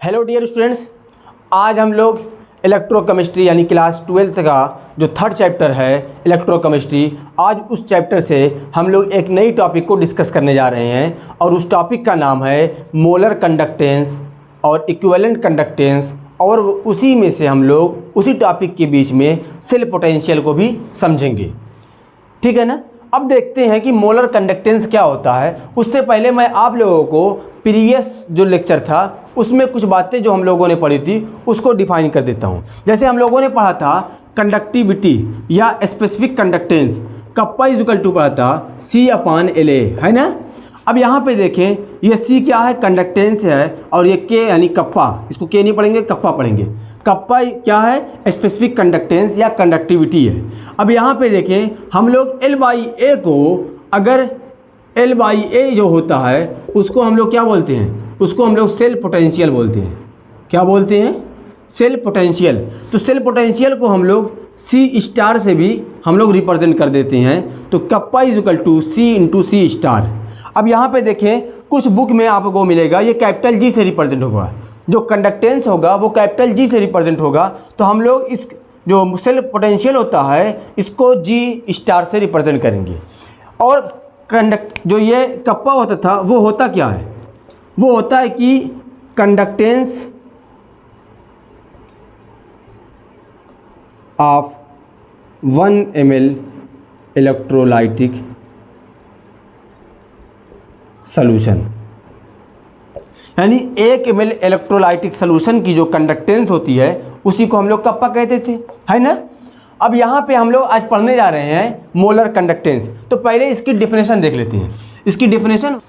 Hello dear students, आज हम लोग इलेक्ट्रोकेमिस्ट्री यानी क्लास 12th का जो थर्ड चैप्टर है इलेक्ट्रोकेमिस्ट्री, आज उस चैप्टर से हम लोग एक नई टॉपिक को डिस्कस करने जा रहे हैं और उस टॉपिक का नाम है मोलर कंडक्टेंस और इक्विवेलेंट कंडक्टेंस। और उसी में से हम लोग उसी टॉपिक के बीच में सेल पोटेंशियल को भी समझेंगे, ठीक है ना। अब देखते हैं कि मोलर कंडक्टेंस क्या होता है। उससे पहले मैं आप लोगों को प्रीवियस जो लेक्चर था उसमें कुछ बातें जो हम लोगों ने पढ़ी थी उसको डिफाइन कर देता हूं। जैसे हम लोगों ने पढ़ा था कंडक्टिविटी या specific conductance, kappa equal to पढ़ा था C/LA, है ना। अब यहाँ पे देखें, ये C क्या है, कंडक्टेंस है, और ये K यानी कप्पा, इसको K नहीं पढ़ेंगे, कप्पा पढ़ेंगे। कप्पा क्या है, स्पेसिफिक कंडक्टेंस या कंडक्टिविटी है। अब यहाँ पे देखें, हम लोग L/A को, अगर L/A जो होता है उसको हम लोग क्या बोलते हैं, उसको हम लोग सेल पोटेंशियल बोलते हैं। क्या बोलते हैं, सेल पोटेंशियल। तो सेल पोटेंशियल को हम लोग C* से भी हम लोग रिप्रेजेंट कर देते हैं। तो कप्पा इक्वल टू C/C*। अब यहाँ पे देखें, कुछ बुक में आपको मिलेगा ये कैपिटल G से रिप्रेजेंट होगा, जो कंडक्टेंस होगा वो कैपिटल G से रिप्रेजेंट होगा। तो हम लोग इस जो सेल पोटेंशियल होता है इसको G* से रिप्रेजेंट करेंगे। और जो ये कप्पा होता था वो होता क्या है, वो होता है कि conductance of 1 ml electrolytic solution, यानी 1 ml इलेक्ट्रोलाइटिक सॉल्यूशन की जो कंडक्टेंस होती है उसी को हम लोग कप्पा कहते थे, है ना। अब यहाँ पे हम लोग आज पढ़ने जा रहे हैं मोलर कंडक्टेंस। तो पहले इसकी डेफिनेशन देख लेते हैं। इसकी डेफिनेशन,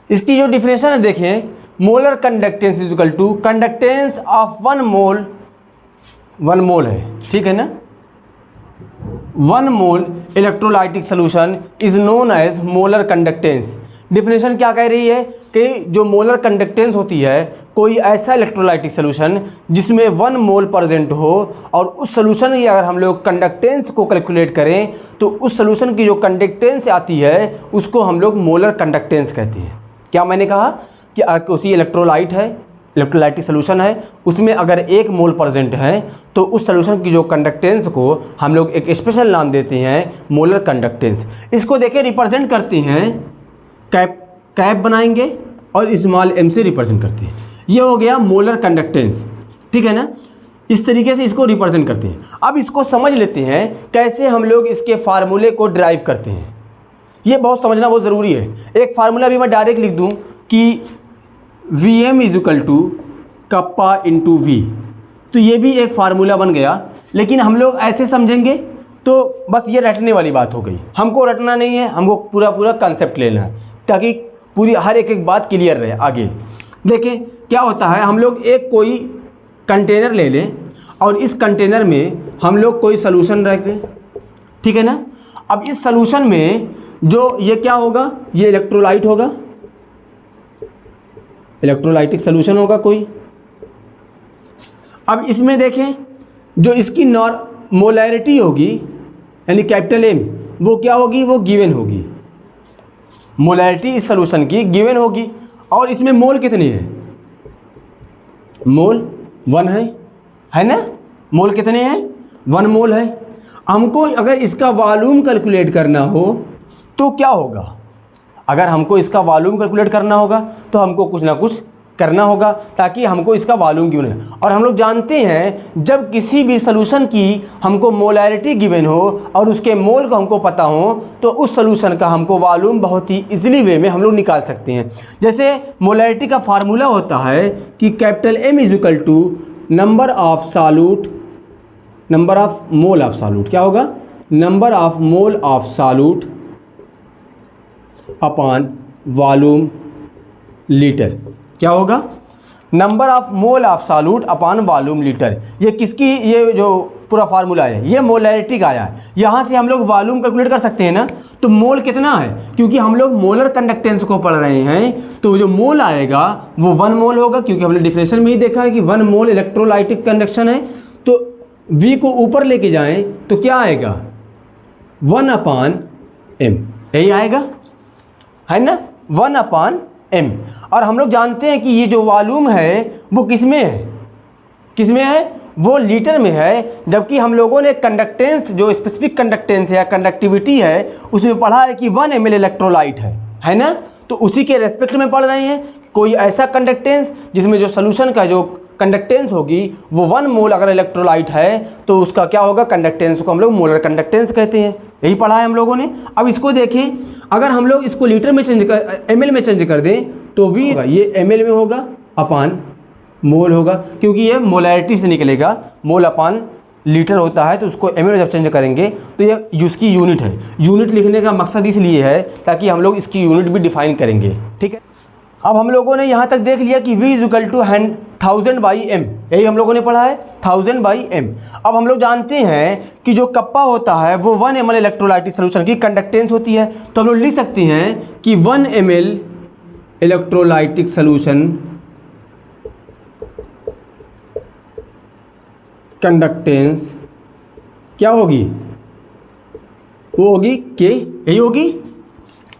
इसकी जो डिफिनेशन है देखें, molar conductance is equal to conductance of 1 mole है, ठीक है ना। 1 mole electrolytic solution is known as molar conductance. Definition क्या कह रही है कि जो मोलर कंडक्टेंस होती है, कोई ऐसा इलेक्ट्रोलाइटिक सॉल्यूशन जिसमें 1 मोल प्रेजेंट हो, और उस सॉल्यूशन की अगर हम लोग कंडक्टेंस को कैलकुलेट करें तो उस सॉल्यूशन की जो कंडक्टेंस आती है उसको हम लोग मोलर कंडक्टेंस कहते हैं। क्या मैंने कहा कि उसी इलेक्ट्रोलाइट है, इलेक्ट्रोलाइटिक सॉल्यूशन है, उसमें अगर 1 मोल प्रेजेंट है तो उस सॉल्यूशन की जो कंडक्टेंस को हम लोग एक स्पेशल नाम देते हैं मोलर कंडक्टेंस। इसको देखिए रिप्रेजेंट करते हैं, कैप बनाएंगे और स्मॉल m से रिप्रेजेंट करते हैं। ये हो गया मोलर कंडक्टेंस, ठीक है ना। इस तरीके से इसको रिप्रेजेंट करते हैं। अब इसको समझ लेते हैं कैसे हम लोग इसके फार्मूले को ड्राइव करते हैं। ये बहुत समझना बहुत ज़रूरी है। एक फार्मूला भी मैं डायरेक्ट लिख दूं कि Vm is equal to kappa into V, तो ये भी एक फार्मूला बन गया। लेकिन हम लोग ऐसे समझेंगे तो बस ये रटने वाली बात हो गई। हमको रटना नहीं है, हमको पूरा कंसेप्ट लेना है ताकि पूरी हर एक बात क्लियर रहे। आगे देखें क्या होता है, हम लोग एक कोई कंटेनर ले लें और इस कंटेनर में हम लोग कोई सॉल्यूशन रख दें, ठीक है ना। अब इस सॉल्यूशन में जो ये क्या होगा, ये इलेक्ट्रोलाइट होगा, इलेक्ट्रोलाइटिक सॉल्यूशन होगा कोई। अब इसमें देखें जो इसकी मोलैरिटी होगी यानी कैपिटल M, वो क्या होगी, वो गिवन होगी। मोलैरिटी इस सॉल्यूशन की गिवन होगी। और इसमें मोल कितने हैं, मोल 1 है ना। मोल कितने हैं, 1 मोल है। हमको अगर इसका वॉल्यूम कैलकुलेट करना हो तो क्या होगा, अगर हमको इसका वॉल्यूम कैलकुलेट करना होगा तो हमको कुछ ना कुछ करना होगा ताकि हमको इसका वॉल्यूम गिवन है। और हम लोग जानते हैं जब किसी भी सॉल्यूशन की हमको मोलैरिटी गिवन हो और उसके मोल को हमको पता हो तो उस सॉल्यूशन का हमको वॉल्यूम बहुत ही इजीली वे में हम लोग निकाल सकते हैं। जैसे मोलैरिटी का फार्मूला होता है कि capital M is equal to number of solute, number of mole of solute, क्या होगा, number of mole of solute upon volume litre. क्या होगा, number of mole of solute upon volume litre. ये किसकी, ये जो पूरा फार्मूला है, ये मोलैरिटी का आया है। यहाँ से हम लोग वॉल्यूम कैलकुलेट कर सकते हैं ना, तो मोल कितना है, क्योंकि हम लोग मोलर कंडक्टेंस को पढ़ रहे हैं, तो जो मोल आएगा वो 1 मोल होगा, क्योंकि हमने डिफिनेशन में ही देखा है कि 1 मोल इलेक्ट्रोलाइटिक कंडक्शन है। तो V को ऊपर लेके जाएं तो क्या आएगा, 1/m, यही आएगा, है ना, 1/m। और हम लोग जानते हैं कि ये जो वॉल्यूम है वो किस में है, किस में है, वो लीटर में है, जबकि हम लोगों ने कंडक्टेंस, जो स्पेसिफिक कंडक्टेंस है या कंडक्टिविटी है, उसमें पढ़ा है कि 1 ml इलेक्ट्रोलाइट है ना। तो उसी के रेस्पेक्ट में पढ़ रहे हैं। कोई ऐसा कंडक्टेंस जिसमें जो सोल्यूशन का जो कंडक्टेंस होगी वो 1 मोल अगर इलेक्ट्रोलाइट है तो उसका क्या होगा, कंडक्टेंस को हम लोग मोलर कंडक्टेंस कहते हैं। यही पढ़ा है हम लोगों ने। अब इसको देखें, अगर हम लोग इसको लीटर में चेंज कर, ml में चेंज कर दें तो V ये ml में होगा अपान मोल होगा, क्योंकि ये मोलैरिटी से निकलेगा, मोल अपान लीटर होता है, तो उसको ml में जब चेंज करेंगे तो ये उसकी यूनिट है। यूनिट लिखने का मकसद इसलिए है ताकि हम लोग इसकी यूनिट भी डिफाइन करेंगे, ठीक है। अब हम लोगों ने यहाँ तक देख लिया कि V = 1000/m, यही हम लोगों ने पढ़ा है, 1000/m। अब हम लोग जानते हैं कि जो कप्पा होता है वो 1 ml इलेक्ट्रोलाइटिक सोल्यूशन की कंडक्टेंस होती है, तो हम लोग लिख सकते हैं कि 1 ml इलेक्ट्रोलाइटिक सोल्यूशन कंडक्टेंस क्या होगी, वो होगी K, यही होगी,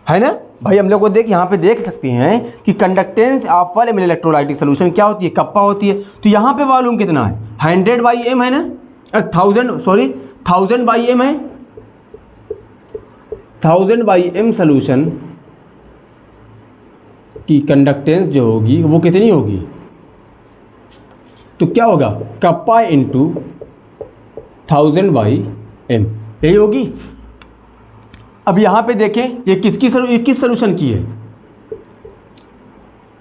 है ना भाई। हम लोग को यहाँ पे देख सकते हैं कि conductance of 1 ml electrolytic solution क्या होती है, कप्पा होती है। तो यहाँ पे वॉल्यूम कितना है, 100/m है ना, 1000/m है, 1000/m सोल्यूशन की कंडक्टेंस जो होगी वो कितनी होगी, तो क्या होगा, कप्पा इंटू 1000/m, यही होगी। अब यहाँ पे देखें ये किस सोल्यूशन की है,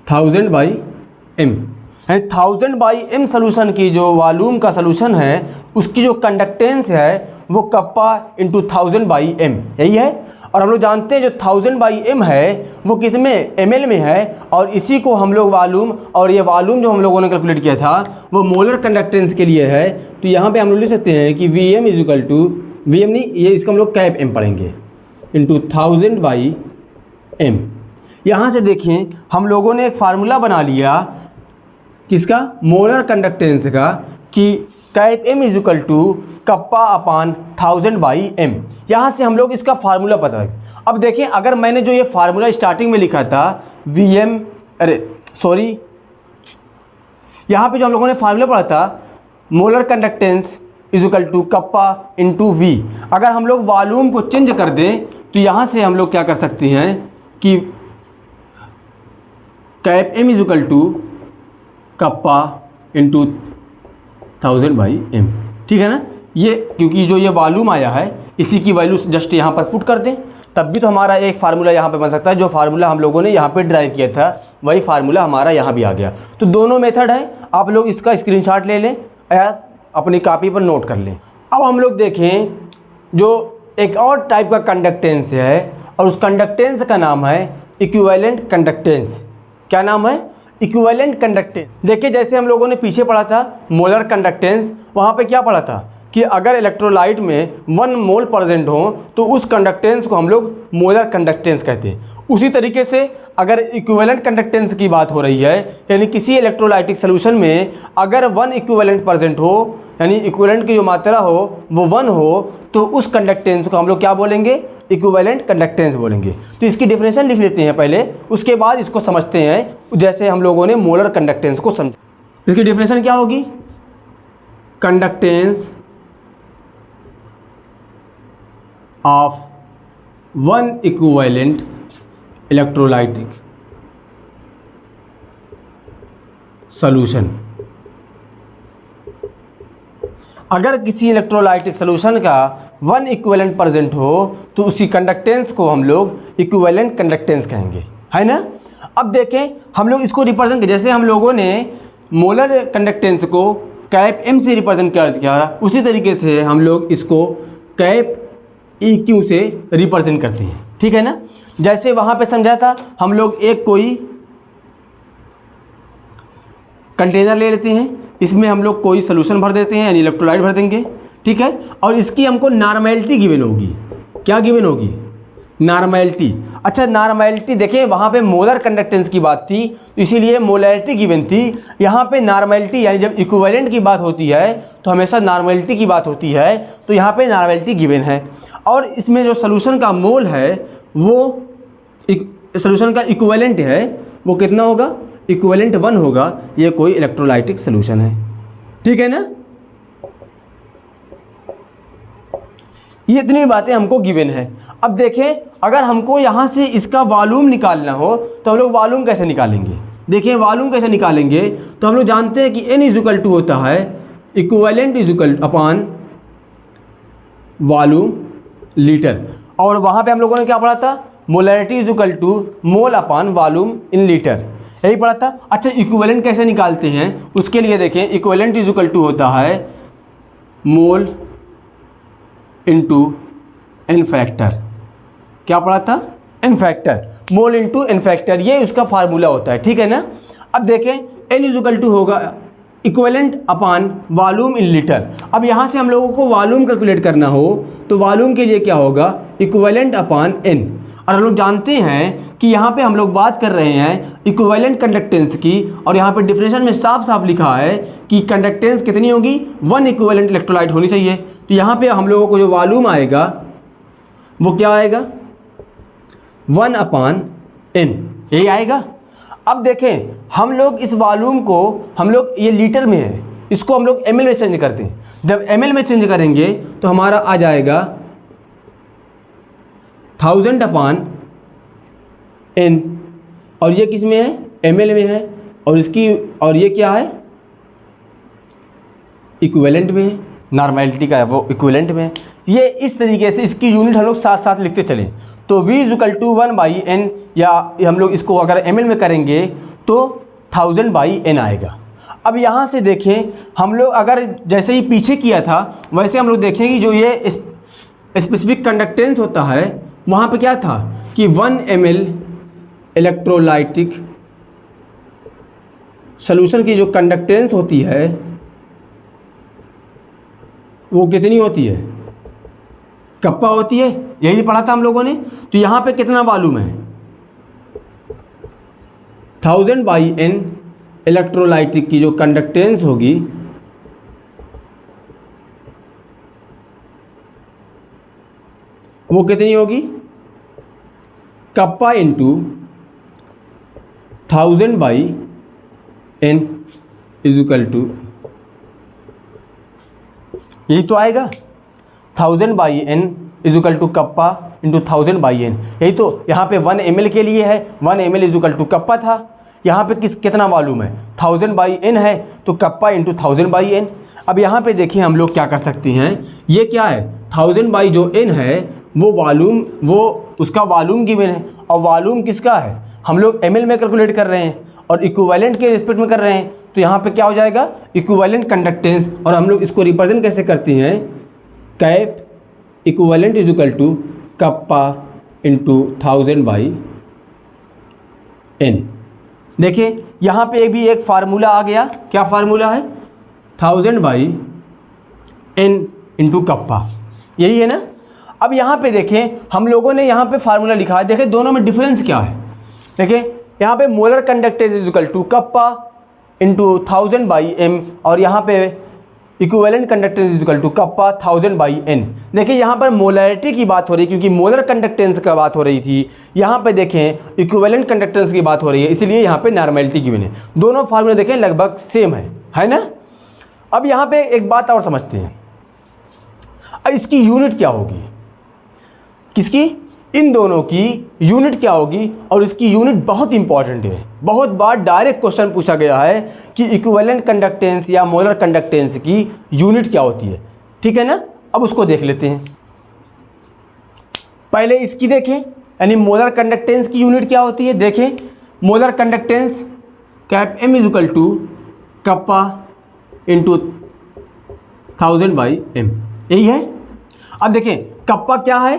1000/m है। 1000/m सोल्यूशन की जो वॉल्यूम का सोल्यूशन है उसकी जो कंडक्टेंस है वो कप्पा इंटू 1000/m, यही है। और हम लोग जानते हैं जो 1000/m है वो किस में, ml में है, और इसी को हम लोग वॉल्यूम, और ये वॉल्यूम जो हम लोगों ने कैलकुलेट किया था वो मोलर कंडक्टेंस के लिए है। तो यहाँ पे हम लोग लिख सकते हैं कि Vm नहीं, ये इसको हम लोग कैप m पढ़ेंगे, इंटू 1000/m। यहाँ से देखें हम लोगों ने एक फार्मूला बना लिया किसका, मोलर कंडक्टेंस का, कि कैप m = कप्पा अपान 1000/m। यहाँ से हम लोग इसका फार्मूला पता है। अब देखें, अगर मैंने जो ये फार्मूला स्टार्टिंग में लिखा था यहाँ पे जो हम लोगों ने फार्मूला पढ़ा था, molar conductance = kappa into V, अगर हम लोग वॉल्यूम को चेंज कर दें तो यहाँ से हम लोग क्या कर सकते हैं कि cap m = kappa into 1000/m, ठीक है ना। ये क्योंकि जो ये वॉल्यूम आया है इसी की वैल्यू जस्ट यहाँ पर पुट कर दें, तब भी तो हमारा एक फार्मूला यहाँ पे बन सकता है। जो फार्मूला हम लोगों ने यहाँ पे ड्राइव किया था वही फार्मूला हमारा यहाँ भी आ गया। तो दोनों मेथड है, आप लोग इसका स्क्रीनशॉट ले लें या अपनी कॉपी पर नोट कर लें। अब हम लोग देखें जो एक और टाइप का कंडक्टेंस है, और उस कंडक्टेंस का नाम है इक्विवेलेंट कंडक्टेंस। क्या नाम है, इक्विवेलेंट कंडक्टेंस। देखिए जैसे हम लोगों ने पीछे पढ़ा था मोलर कंडक्टेंस, वहाँ पे क्या पढ़ा था कि अगर इलेक्ट्रोलाइट में 1 मोल प्रेजेंट हो तो उस कंडक्टेंस को हम लोग मोलर कंडक्टेंस कहते हैं। उसी तरीके से अगर इक्विवेलेंट कंडक्टेंस की बात हो रही है, यानी किसी इलेक्ट्रोलाइटिक सोल्यूशन में अगर 1 इक्विवेलेंट प्रेजेंट हो, यानी इक्विवेलेंट की जो मात्रा हो वो 1 हो, तो उस कंडक्टेंस को हम लोग क्या बोलेंगे, इक्विवेलेंट कंडक्टेंस बोलेंगे। तो इसकी डेफिनेशन लिख लेते हैं पहले, उसके बाद इसको समझते हैं जैसे हम लोगों ने मोलर कंडक्टेंस को समझा। इसकी डेफिनेशन क्या होगी, conductance of 1 equivalent electrolytic solution. अगर किसी इलेक्ट्रोलाइटिक सॉल्यूशन का 1 इक्विवेलेंट प्रेजेंट हो तो उसी कंडक्टेंस को हम लोग इक्विवेलेंट कंडक्टेंस कहेंगे, है ना। अब देखें हम लोग इसको रिप्रेजेंट, जैसे हम लोगों ने मोलर कंडक्टेंस को कैप m से रिप्रेजेंट कर दिया, उसी तरीके से हम लोग इसको कैप EQ से रिप्रेजेंट करते हैं, ठीक है ना। जैसे वहाँ पे समझा था, हम लोग एक कोई कंटेनर ले लेते हैं, इसमें हम लोग कोई सोल्यूशन भर देते हैं, यानी इलेक्ट्रोलाइट भर देंगे, ठीक है। और इसकी हमको नॉर्मेलिटी गिवन होगी। क्या गिवन होगी? नॉर्मेलिटी। अच्छा, नॉर्मेलिटी देखिए, वहाँ पे मोलर कंडक्टेंस की बात थी तो इसीलिए मोलैरिटी गिवन थी। यहाँ पे नॉर्मेलिटी, यानी जब इक्विवेलेंट की बात होती है तो हमेशा नॉर्मेलिटी की बात होती है, तो यहाँ पे नॉर्मेलिटी गिवन है। और इसमें जो सोल्यूशन का मोल है वो सोल्यूशन का इक्विवेलेंट है, वो कितना होगा? इक्विवेलेंट 1 होगा। ये कोई इलेक्ट्रोलाइटिक सोल्यूशन है, ठीक है ना। ये इतनी बातें हमको गिवन है। अब देखें, अगर हमको यहाँ से इसका वॉल्यूम निकालना हो तो हम लोग वॉल्यूम कैसे निकालेंगे? देखिए, वॉल्यूम कैसे निकालेंगे? तो हम लोग जानते हैं कि N इक्वल टू होता है equivalent equal upon volume litre. और वहाँ पे हम लोगों ने क्या पढ़ा था? Molarity equal to mole upon volume in litre, यही पढ़ा था। अच्छा, इक्विवेलेंट कैसे निकालते हैं उसके लिए देखें, इक्विवेलेंट इक्वल टू होता है मोल इंटू एन फैक्टर। क्या पढ़ा था? N factor, mole into N factor, ये उसका फार्मूला होता है, ठीक है ना। अब देखें, एन इक्वल टू होगा equivalent upon volume in litre. अब यहाँ से हम लोगों को वॉल्यूम कैलकुलेट करना हो तो वॉल्यूम के लिए क्या होगा? Equivalent upon N. और हम लोग जानते हैं कि यहाँ पे हम लोग बात कर रहे हैं इक्विवेलेंट कंडक्टेंस की, और यहाँ पे डिफिनेशन में साफ साफ लिखा है कि कंडक्टेंस कितनी होगी? 1 इक्विवेलेंट इलेक्ट्रोलाइट होनी चाहिए। तो यहाँ पे हम लोगों को जो वॉल्यूम आएगा वो क्या आएगा? 1 अपॉन एन, यही आएगा। अब देखें, हम लोग इस वॉल्यूम को, हम लोग ये लीटर में है, इसको हम लोग ml में चेंज करते हैं। जब ml में चेंज करेंगे तो हमारा आ जाएगा 1000 अपॉन एन, और ये किस में है? ml में है। और इसकी, और ये क्या है? इक्विवेलेंट में है, नॉर्मेलिटी का है वो इक्विवेलेंट में है। ये इस तरीके से इसकी यूनिट हम लोग साथ साथ लिखते चलें। तो v इक्वल टू 1/n, या हम लोग इसको अगर ml में करेंगे तो 1000/n आएगा। अब यहाँ से देखें, हम लोग अगर जैसे ही पीछे किया था वैसे हम लोग देखें कि जो ये स्पेसिफिक कंडक्टेंस होता है वहाँ पे क्या था कि 1 ml इलेक्ट्रोलाइटिक सॉल्यूशन की जो कंडक्टेंस होती है वो कितनी होती है? कप्पा होती है, यही पढ़ा था हम लोगों ने। तो यहाँ पे कितना वॉल्यूम है? 1000/n इलेक्ट्रोलाइटिक की जो कंडक्टेंस होगी वो कितनी होगी? Kappa into 1000/n equal to, यही तो आएगा 1000/n equal to kappa into 1000/n। यही तो यहाँ पे 1 ml के लिए है, 1 ml इक्वल टू कप्पा था। यहाँ पे कितना वॉल्यूम है? 1000/n है, तो कप्पा इंटू 1000/n। अब यहाँ पे देखिए हम लोग क्या कर सकते हैं, ये क्या है? 1000/n है वो वॉल्यूम, वो उसका वॉल्यूम गिवन है, और वॉल्यूम किसका है? हम लोग ml में कैलकुलेट कर रहे हैं और इक्विवेलेंट के रिस्पेक्ट में कर रहे हैं। तो यहाँ पे क्या हो जाएगा? Equivalent conductance. और हम लोग इसको रिप्रेजेंट कैसे करते हैं? Cap equivalent is equal to kappa into 1000/n। देखिए यहाँ पे भी एक फार्मूला आ गया। क्या फार्मूला है? 1000/n इंटू कप्पा, यही है ना। अब यहाँ पे देखें, हम लोगों ने यहाँ पे फार्मूला लिखा है। देखें दोनों में डिफरेंस क्या है? देखें यहाँ पे molar conductance is equal to kappa into 1000/m, और यहाँ पे equivalent conductance is equal to kappa 1000/n। देखिए यहाँ पर मोलैरिटी की बात हो रही है क्योंकि मोलर कंडक्टेंस का बात हो रही थी। यहाँ पे देखें इक्विवेलेंट कंडक्टेंस की बात हो रही है, इसलिए यहाँ पे नॉर्मेलिटी गिवन है। दोनों फार्मूले देखें लगभग सेम है ना। अब यहाँ पे एक बात और समझते हैं, अब इसकी यूनिट क्या होगी? किसकी? इन दोनों की यूनिट क्या होगी? और इसकी यूनिट बहुत इंपॉर्टेंट है। बहुत बार डायरेक्ट क्वेश्चन पूछा गया है कि इक्विवेलेंट कंडक्टेंस या मोलर कंडक्टेंस की यूनिट क्या होती है, ठीक है ना। अब उसको देख लेते हैं। पहले इसकी देखें, यानी मोलर कंडक्टेंस की यूनिट क्या होती है। देखें molar conductance cap m is equal to kappa into 1000/m, यही है। अब देखें कप्पा क्या है?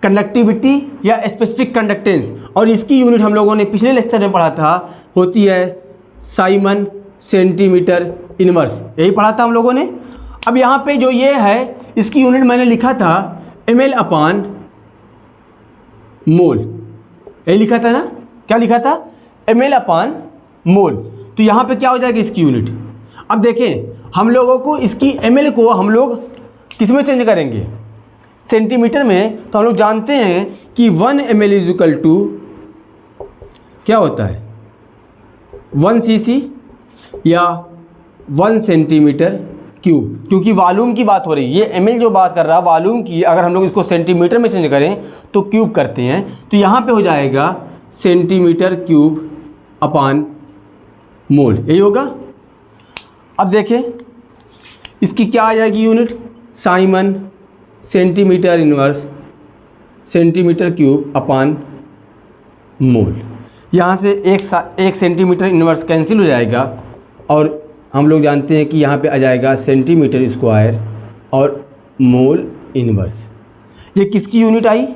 कंडक्टिविटी या स्पेसिफिक कंडक्टेंस, और इसकी यूनिट हम लोगों ने पिछले लेक्चर में पढ़ा था, होती है साइमन सेंटीमीटर इनवर्स, यही पढ़ा था हम लोगों ने। अब यहाँ पे जो ये है इसकी यूनिट मैंने लिखा था ml/मोल, यही लिखा था ना, क्या लिखा था, ml/मोल। तो यहाँ पे क्या हो जाएगा इसकी यूनिट। अब देखें हम लोगों को इसकी ml को हम लोग किस में चेंज करेंगे, सेंटीमीटर में। तो हम लोग जानते हैं कि 1 ml इज इक्वल टू क्या होता है 1 cc या 1 सेंटीमीटर क्यूब, क्योंकि वॉल्यूम की बात हो रही है। ये ml जो बात कर रहा है वॉल्यूम की, अगर हम लोग इसको सेंटीमीटर में चेंज करें तो क्यूब करते हैं। तो यहाँ पे हो जाएगा सेंटीमीटर क्यूब अपान मोल, यही होगा। अब देखें इसकी क्या आ जाएगी unit, siemens centimetre inverse centimetre cube upon mole. यहाँ से एक सेंटीमीटर इनवर्स कैंसिल हो जाएगा और हम लोग जानते हैं कि यहाँ पे आ जाएगा सेंटीमीटर स्क्वायर और मोल इनवर्स। ये किसकी यूनिट आई,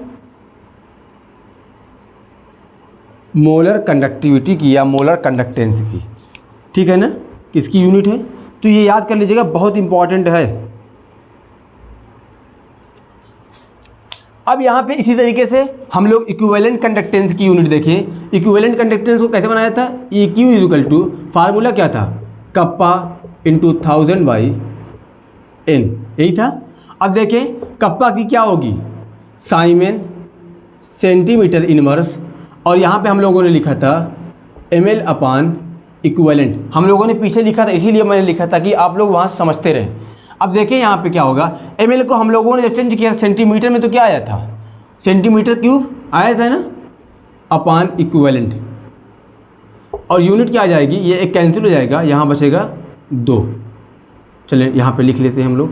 मोलर कंडक्टिविटी की या मोलर कंडक्टेंस की, ठीक है ना, किसकी यूनिट है। तो ये याद कर लीजिएगा, बहुत इंपॉर्टेंट है। अब यहाँ पे इसी तरीके से हम लोग इक्विवेलेंट कंडक्टेंस की यूनिट देखें। इक्विवेलेंट कंडक्टेंस को कैसे बनाया था, EQ is equal to, formula क्या था, कप्पा इंटू 1000/n, यही था। अब देखें कप्पा की क्या होगी, साइमन सेंटीमीटर इनवर्स, और यहाँ पे हम लोगों ने लिखा था ml/इक्विवेलेंट। हम लोगों ने पीछे लिखा था, इसीलिए मैंने लिखा था कि आप लोग वहाँ समझते रहें। अब देखें यहाँ पे क्या होगा, ml को हम लोगों ने जब चेंज किया सेंटीमीटर में तो क्या आया था, सेंटीमीटर क्यूब आया था ना, अपान इक्विवेलेंट, और यूनिट क्या आ जाएगी, ये एक कैंसिल हो जाएगा, यहाँ बचेगा 2। चलिए यहाँ पे लिख लेते हैं हम लोग।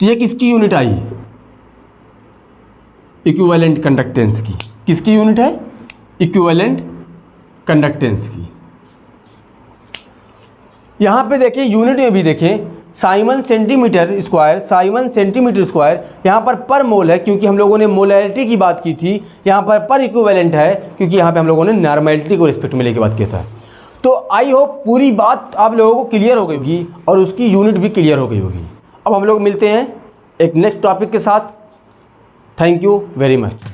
तो ये किसकी यूनिट आई, इक्विवेलेंट कंडक्टेंस की। किसकी यूनिट है, इक्विवेलेंट कंडक्टेंस की। यहाँ पे देखें यूनिट में भी देखें, साइमन सेंटीमीटर स्क्वायर, यहाँ पर मोल है क्योंकि हम लोगों ने मोलैरिटी की बात की थी। यहाँ पर इक्विवेलेंट है क्योंकि यहाँ पे हम लोगों ने नॉर्मैलिटी को रिस्पेक्ट में लेके बात किया था। तो आई होप पूरी बात आप लोगों को क्लियर हो गई होगी और उसकी यूनिट भी क्लियर हो गई होगी। अब हम लोग मिलते हैं एक नेक्स्ट टॉपिक के साथ। Thank you very much.